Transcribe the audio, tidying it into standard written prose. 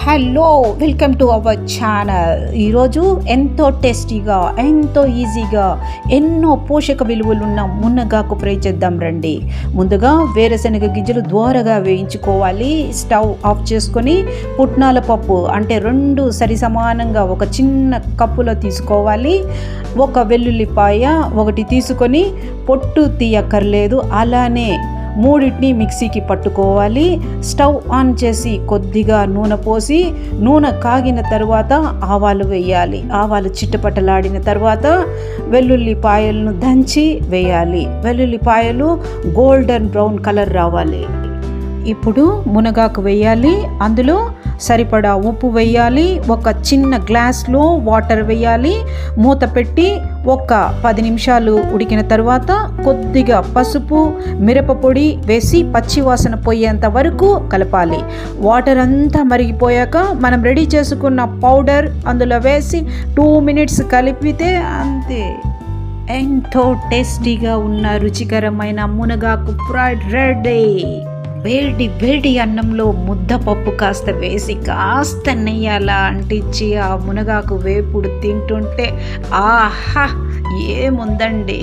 Hello, welcome to our channel. ఈరోజు ఎంతో టేస్టీగా, ఎంతో ఈజీగా, ఎన్నో పోషక విలువలున్న మునగాకు ఫ్రై చేద్దాం రండి. ముందుగా వేరుశనగ గింజలు దోరగా వేయించుకోవాలి. స్టవ్ ఆఫ్ చేసుకొని పుట్నాల పప్పు అంటే 2 సరి సమానంగా ఒక చిన్న కప్పులో తీసుకోవాలి. ఒక వెల్లుల్లిపాయ 1 తీసుకొని పొట్టు తీయక్కర్లేదు, అలానే 3 మిక్సీకి పట్టుకోవాలి. స్టవ్ ఆన్ చేసి కొద్దిగా నూనె పోసి నూనె కాగిన తర్వాత ఆవాలు వేయాలి. ఆవాలు చిట్టపట్టలాడిన తర్వాత వెల్లుల్లిపాయలను దంచి వేయాలి. వెల్లుల్లిపాయలు గోల్డెన్ బ్రౌన్ కలర్ రావాలి. ఇప్పుడు మునగాకు వేయాలి. అందులో సరిపడా ఉప్పు వేయాలి. ఒక చిన్న గ్లాస్లో వాటర్ వేయాలి. మూత పెట్టి ఒక 10 నిమిషాలు ఉడికిన తర్వాత కొద్దిగా పసుపు, మిరపపొడి వేసి పచ్చివాసన పోయేంత వరకు కలపాలి. వాటర్ అంతా మరిగిపోయాక మనం రెడీ చేసుకున్న పౌడర్ అందులో వేసి 2 మినిట్స్ కలిపితే అంతే. ఎంతో టేస్టీగా ఉన్న రుచికరమైన మునగాకు ఫ్రై రెడీ. వేడి వేడి అన్నంలో ముద్దపప్పు కాస్త వేసి కాస్త నెయ్యాలా అంటించి ఆ మునగాకు వేపుడు తింటుంటే ఆహా ఏముందండి.